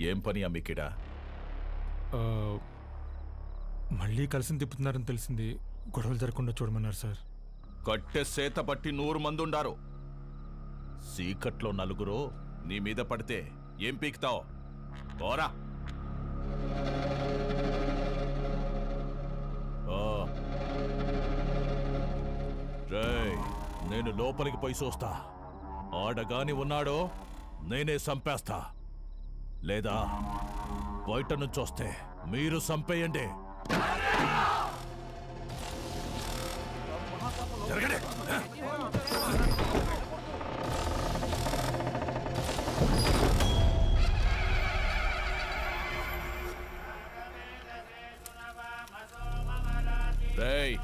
ఏం పని అమ్మికిడా? మళ్ళీ కలిసి తిప్పుతున్నారని తెలిసింది. గొడవలు జరగకుండా చూడమన్నారు సార్. కట్టె సేత పట్టి 100 మంది ఉండారు. సీకట్లో నలుగురు నీ మీద పడితే ఏం పీకుతావు? పోరా. రేయ్, నేను లోపలికి పోయి చూస్తా. ఆడగాని ఉన్నాడో నేనే చంపేస్తా, లేదా బయట నుంచి వస్తే మీరు చంపేయండి. జరగండి. రేయ్,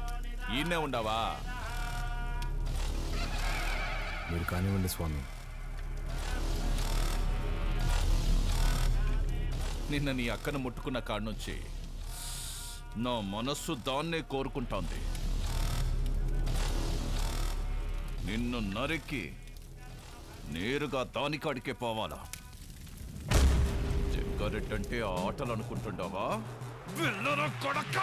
ఈయనే ఉండవా? మీరు కానివ్వండి స్వామి. నిన్న నీ అక్కను ముట్టుకున్న కాడ్నుంచి నా మనస్సు దాన్నే కోరుకుంటోంది. నిన్ను నరికి నేరుగా దానికాడికే పోవాలా? జగ్గారెడ్డంటే ఆటలు అనుకుంటుండవా? వెళ్ళరా కొడక్క!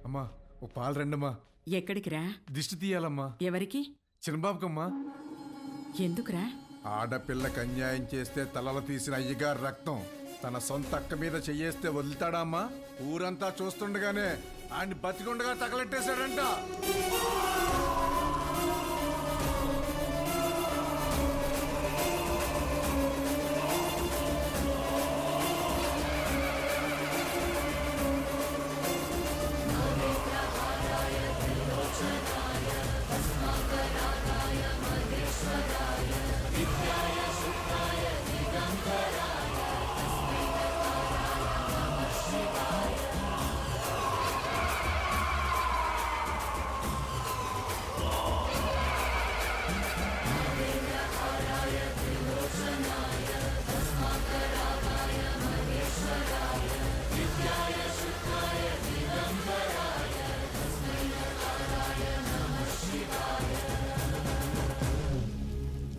అమ్మా, ఓ పాలు రండమ్మా. ఎక్కడికిరా? దిష్టి తీయాలమ్మా. ఎవరికి? చిన్నబాబుకమ్మా. ఎందుకురా? ఆడపిల్లకి అన్యాయం చేస్తే తలలు తీసిన అయ్యగారు రక్తం తన సొంత అక్క మీద చెయ్యేస్తే వదులుతాడా అమ్మా? ఊరంతా చూస్తుండగానే ఆయన్ని బతికుండగా తగలెట్టేశాడంట.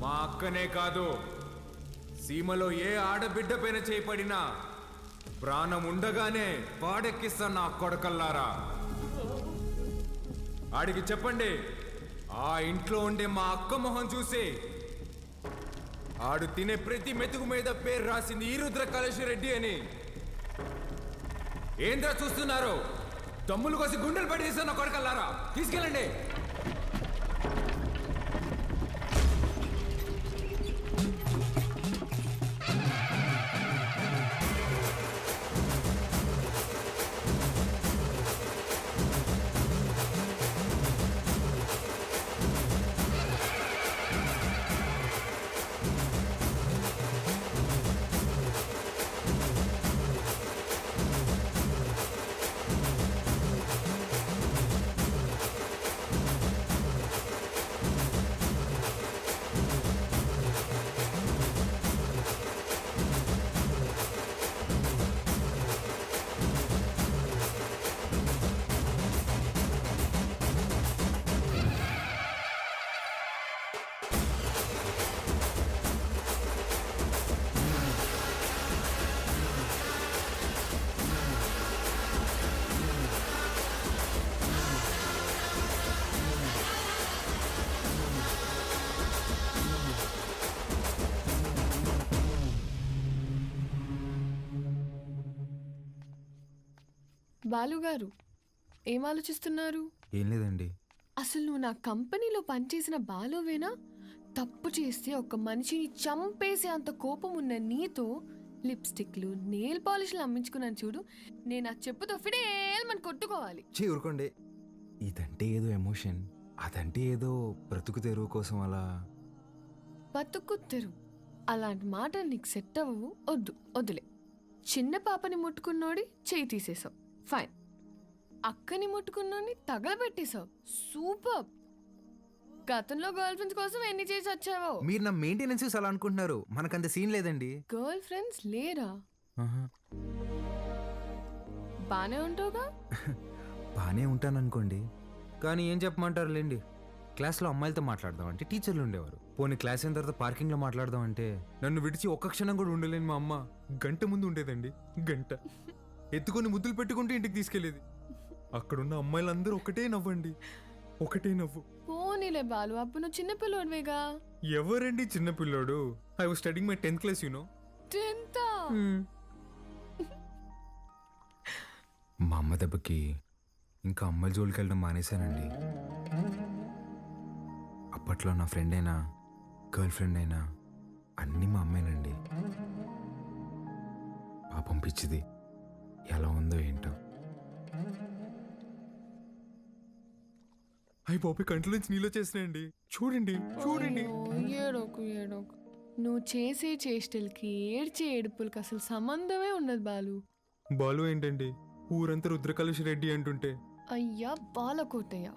మా అక్కనే కాదు, సీమలో ఏ ఆడబిడ్డ పైన చేపడినా ప్రాణం ఉండగానే వాడెక్కిస్తా నా కొడకల్లారా. ఆడికి చెప్పండి, ఆ ఇంట్లో ఉండే మా అక్క మొహం చూసి ఆడు తినే ప్రతి మెతుకు మీద పేరు రాసింది ఈరుద్ర కళేశ్వరెడ్డి అని. ఏంద్రా చూస్తున్నారు? తమ్ములు కోసి గుండెలు పడి తీస్తున్న కొడకల్లారా, తీసుకెళ్ళండి. బాలుగారు ఏం ఆలోచిస్తున్నారు? ఏం లేదండి. అసలు నువ్వు నా కంపెనీలో పనిచేసిన బాలువేనా? తప్పు చేస్తే ఒక మనిషిని చంపేసే అంత కోపం ఉన్న నీతో లిప్స్టిక్లు నెయిల్ పాలిష్లు అమ్మించుకున్నాను చూడు. నేను ఆ చెప్పుతో ఫిడేల్మని కొట్టుకోవాలి. ఊరుకోండి. ఇదంటే ఏదో ఎమోషన్, అదంటే ఏదో బ్రతుకు తెరువు కోసం అలా. బతుకుత్తెరు అలాంటి మాటలు నీకు సెట్ అవ్వవు. వద్దులే. చిన్న పాపని ముట్టుకున్నోడి చేయి తీసేసావు, ఫైన్. అక్కని ముట్టుకున్నోడిని తగలబెట్టేశావు, సూపర్. గతంలో గర్ల్ ఫ్రెండ్స్ కోసం ఎన్ని చేసి వచ్చావో. మీరు నా మెయింటెనెన్స్ అలా అనుకుంటున్నారు, మనకంత సీన్ లేదండి. గర్ల్ ఫ్రెండ్స్ లేరా? ఆహా. బానే ఉంటావుగా? బానే ఉంటాననుకోండి, కానీ ఏం చెప్పమంటారు లేండి. క్లాస్లో అమ్మాయిలతో మాట్లాడదాం అంటే టీచర్లు ఉండేవారు. పోనీ క్లాస్ అయిన తర్వాత పార్కింగ్లో మాట్లాడదాం అంటే నన్ను విడిచి ఒక్క క్షణం కూడా ఉండలేని మా అమ్మ గంట ముందు ఉండేదండి. గంట ఎత్తుకొని ముద్దులు పెట్టుకుంటూ ఇంటికి తీసుకెళ్లేది. అక్కడున్న అమ్మాయిలందరూ ఒకటే నవ్వండి, ఒకటే నవ్వు. పోనీలే బాలు, అప్పుడు నువ్వు చిన్నపిల్లోడివేగా. ఎవరండి చిన్నపిల్లోడు? I was studying my 10th class, you know. 10th? మా అమ్మ దెబ్బకి ఇంకా అమ్మాయిల జోలికి వెళ్ళడం మానేశానండి. అప్పట్లో నా ఫ్రెండ్ అయినా గర్ల్ ఫ్రెండ్ అయినా అన్నీ మా అమ్మేనండి. పాపం పిచ్చిది ఎలా ఉందో ఏంటో. అయ్యి బాబు, కంట్లో నుంచి నీళ్ళు చేసినాయండి. చూడండి చూడండి. ఏడోకు. నువ్వు చేసే చేష్టలకి ఏడ్చే ఏడుపులకి అసలు సంబంధమే ఉండదు బాలు. బాలు ఏంటండి, ఊరంతా రుద్రకలశ రెడ్డి అంటుంటే. అయ్యా బాలకోటయ్య,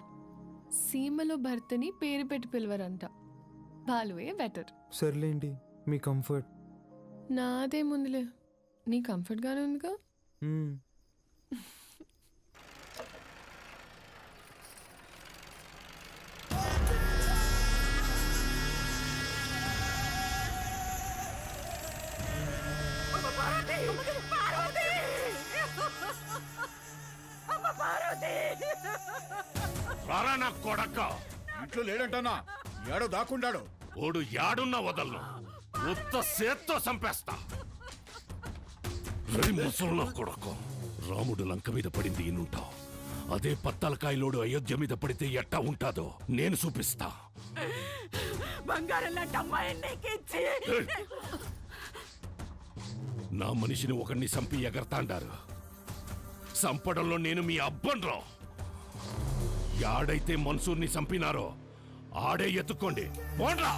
సీమలో భర్తని పేరు పెట్టి పిలవరంట. బాలువే బెటర్. సర్లేండి, మీ కంఫర్ట్. నాదే ముందులే, నీ కంఫర్ట్గానే ఉందిగా. రారా నా కొడక. ఇంట్లో లేడంటానా? ఏడో దాక్కుండాడు. ఓడు యాడున్నా వదలను, ఉత్త సేత్తో చంపేస్తా. ముసలి కొడక, రాముడు లంక మీద పడింది ఇనుంటావు, అదే పత్తలకాయలోడు అయోధ్య మీద పడితే ఎట్టా ఉంటాదో నేను చూపిస్తా. నా మనిషిని ఒకరిని చంపి ఎగరతాండారు. చంపడంలో నేను మీ అబ్బన్రా. యాడైతే మన్సూర్ని చంపినారో ఆడే ఎత్తుకోండి, పోండ్రా.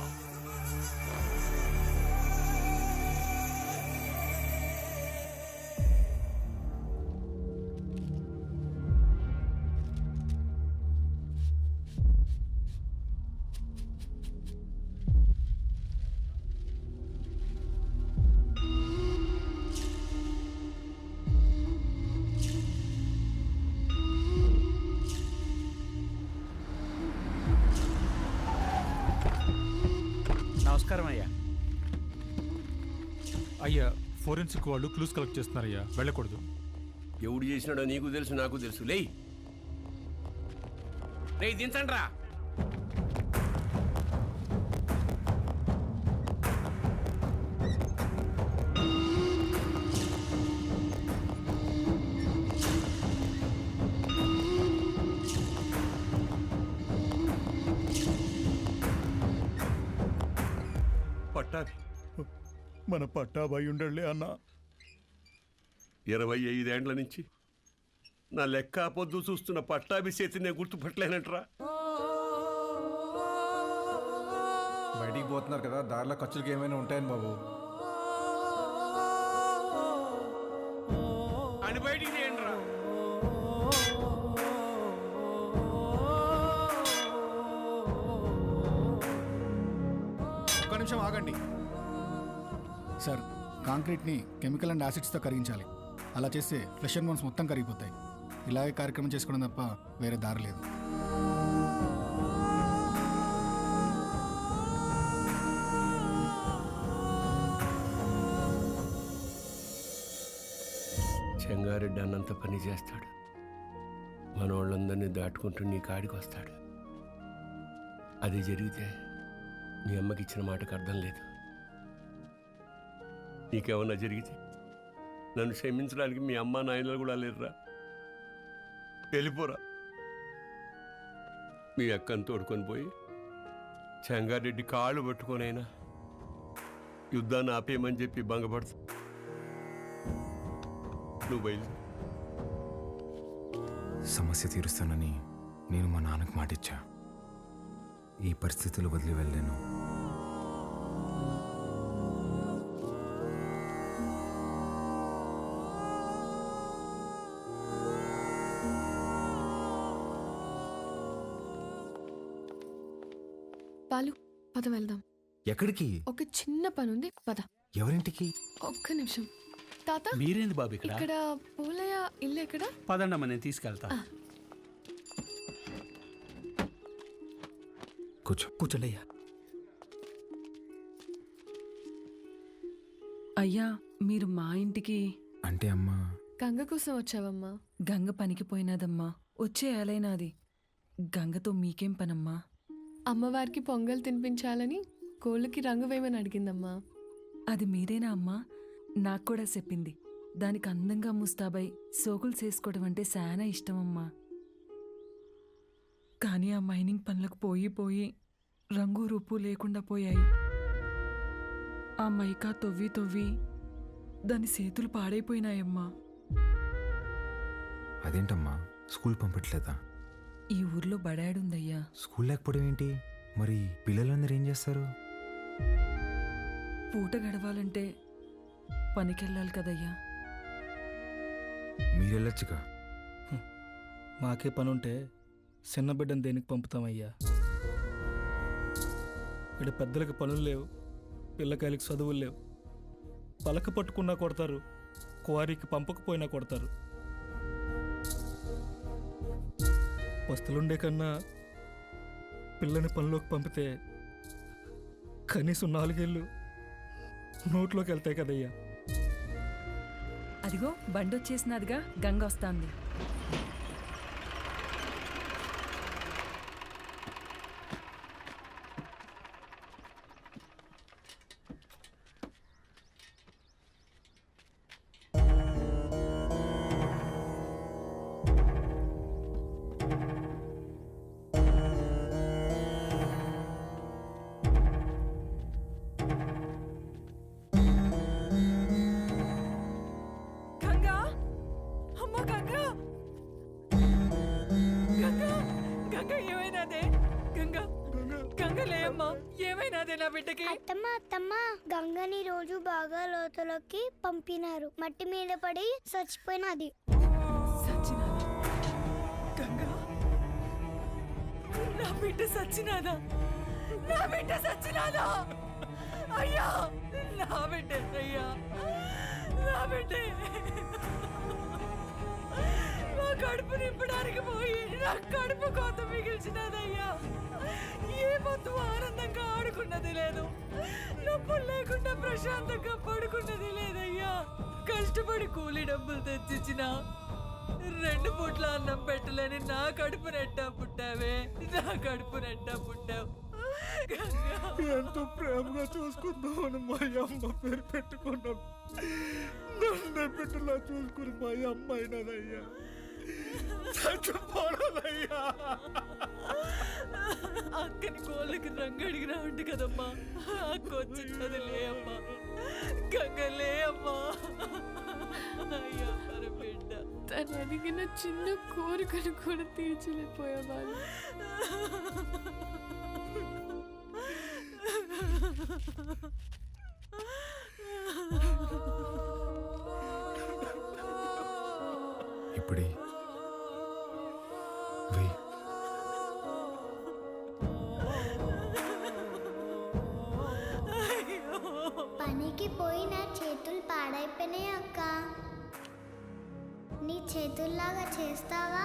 నమస్కారం అయ్యా. అయ్యా, ఫోరెన్సిక్ వాళ్ళు క్లూస్ కలెక్ట్ చేస్తున్నారయ్యా, వెళ్ళకూడదు. ఎవడు చేసినాడో నీకు తెలుసు, నాకు తెలుసు. లేయ్ దించండి రా. పట్టాభి, మన పట్టాభాయి ఉండలే అన్న. 25 ఏండ్ల నుంచి నా లెక్క పొద్దు చూస్తున్న పట్టాభి చేతి నేను గుర్తుపట్టలేనంటరా. బయటికి పోతున్నారు కదా, దారిలో ఖర్చులకి ఏమైనా ఉంటాయని బాబు. అని బయటికి తీయండి రా. ఒక్క నిమిషం ఆగండి సార్. కాంక్రీట్ని కెమికల్ అండ్ యాసిడ్స్తో కరిగించాలి. అలా చేస్తే ఫ్లెష్ అండ్ బోన్స్ మొత్తం కరిగిపోతాయి. ఇలాగే కార్యక్రమం చేసుకోవడం తప్ప వేరే దారి లేదు. చెంగారెడ్డి అన్నంత పని చేస్తాడు, మన వాళ్ళందరినీ దాటుకుంటూ నీ కాడికి వస్తాడు. అది జరిగితే మీ అమ్మకి ఇచ్చిన మాటకు అర్థం లేదు. నీకేమన్నా జరిగితే నన్ను క్షమించడానికి మీ అమ్మ నాయనలు కూడా లేరురా. వెళ్ళిపోరా. మీ అక్కను తోడుకొని పోయి చెంగారెడ్డి కాళ్ళు పట్టుకొనైనా యుద్ధాన్ని ఆపేయమని చెప్పి భంగపడుతు. నువ్వు బయలు. సమస్య తీరుస్తానని నేను మా నాన్నకు మాటిచ్చా. ఈ పరిస్థితులు వదిలి వెళ్ళాను. పాలు పద వెళ్దాం. ఎక్కడికి? ఒక చిన్న పనుంది పద. ఎవరింటికి? ఒక్క నిమిషం. తాత మీరేంది బాబు ఇక్కడ? ఇక్కడ పూలయ్య ఇల్లు ఎక్కడ? పదండమ్మ, నేను తీసుకెళ్తా. కూర్చోండి అయ్యా. అయ్యా మీరు మా ఇంటికి అంటే అమ్మా గంగ కోసం వచ్చావమ్మా? గంగ పనికి పోయినదమ్మా. వచ్చే ఏలైనాది. గంగతో మీకేం పనమ్మా? అమ్మవారికి పొంగల్ తినిపించాలని కోళ్ళకి రంగు వేయమని అడిగిందమ్మా. అది మీరేనా అమ్మా? నాకు కూడా చెప్పింది. దానికి అందంగా ముస్తాబై సోకులు చేసుకోవడం అంటే చాలా ఇష్టమమ్మా. కానీ ఆ మైనింగ్ పనులకు పోయి రంగు రూపు లేకుండా పోయాయి. ఆ మైకా తవ్వి దాని చేతులు పాడైపోయినాయమ్మా. అదేంటమ్మా స్కూల్ పంపట్లేదా? ఈ ఊర్లో బడాడుందయ్యా. స్కూల్ లేకపోవడం ఏంటి? మరి పిల్లలందరూ ఏం చేస్తారు? పూట గడవాలంటే పనికెళ్ళాలి కదయ్యా. మీరెళ్ళొచ్చుగా. మాకే పనుంటే చిన్న బిడ్డను దేనికి పంపుతామయ్యా? ఇక్కడ పెద్దలకు పనులు లేవు, పిల్లకాయలకి చదువులు లేవు. పలక పట్టుకున్నా కొడతారు, క్వారీకి పంపకపోయినా కొడతారు. వస్తులుండే కన్నా పిల్లని పనిలోకి పంపితే కనీసం 4 ఏళ్ళు నోట్లోకి వెళ్తాయి కదయ్యా. అదిగో బండొచ్చేసినదిగా, గంగ వస్తాంది. అత్తమ్మ గంగని రోజు బాగా లోతులోకి పంపినారు. మట్టి మీద పడి చచ్చిపోయినది. నా బిడ్డ సచ్చినాదా? నా బిడ్డ సచ్చినాదా? అయ్యా నా బిడ్డ, అయ్యా నా బిడ్డ. నా కడుపు నింపడానికి పోయి నా కడుపు కోత మిగిల్చినదయ్యా. ఏ పొద్దు ఆనందంగా ఆడుకున్నది లేదు, నొప్పులు లేకుండా ప్రశాంతంగా పడుకున్నది లేదయ్యా. కష్టపడి కూలి డబ్బులు తెచ్చిచ్చిన 2 పూట్ల అన్నం పెట్టలేని నా కడుపు నెట్టా పుట్టావే, నా కడుపు నెట్టా పుట్టావు. ఎంతో ప్రేమగా చూసుకుందామని మా అమ్మ పేరు పెట్టుకున్నాం. నన్ను బిడ్డలా చూసుకుని మా అమ్మ అయినదయ్యా. అక్కని కోళ్ళకి రంగు అడిగినా ఉండి కదమ్మా. అక్క వచ్చినది లే అమ్మా, గంగ లే అమ్మా. అయ్యా మన బిడ్డ. తను అడిగిన చిన్న కోరికను కూడా తీర్చలేకపోయేవాళ్ళు. ఇప్పుడే పనికి పోయి నా చేతులు పాడైపోయినాయి అక్క. నీ చేతుల్లాగా చేస్తావా?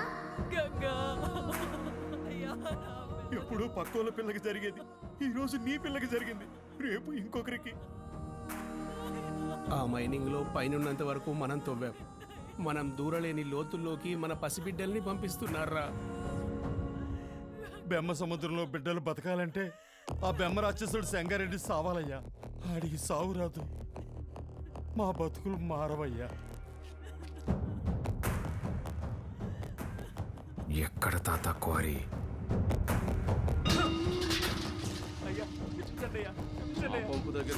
ఎప్పుడు పక్కోళ్ళ పిల్లకి జరిగేది ఈ రోజు నీ పిల్లకి జరిగింది, రేపు ఇంకొకరికి. ఆ మైనింగ్ లో పైనున్నంత వరకు మనం తవ్వాం. మనం దూరలేని లోతుల్లోకి మన పసిబిడ్డల్ని పంపిస్తున్నారా? బెమ్మ సముద్రంలో బిడ్డలు బతకాలంటే ఆ బెమ్మ రాక్షసుడు సంగారెడ్డి సావాలయ్యా. ఆడికి సావు రాదు, మా బతుకులు మారవయ్యా. ఎక్కడ తాత క్వారీ? పంపు దగ్గర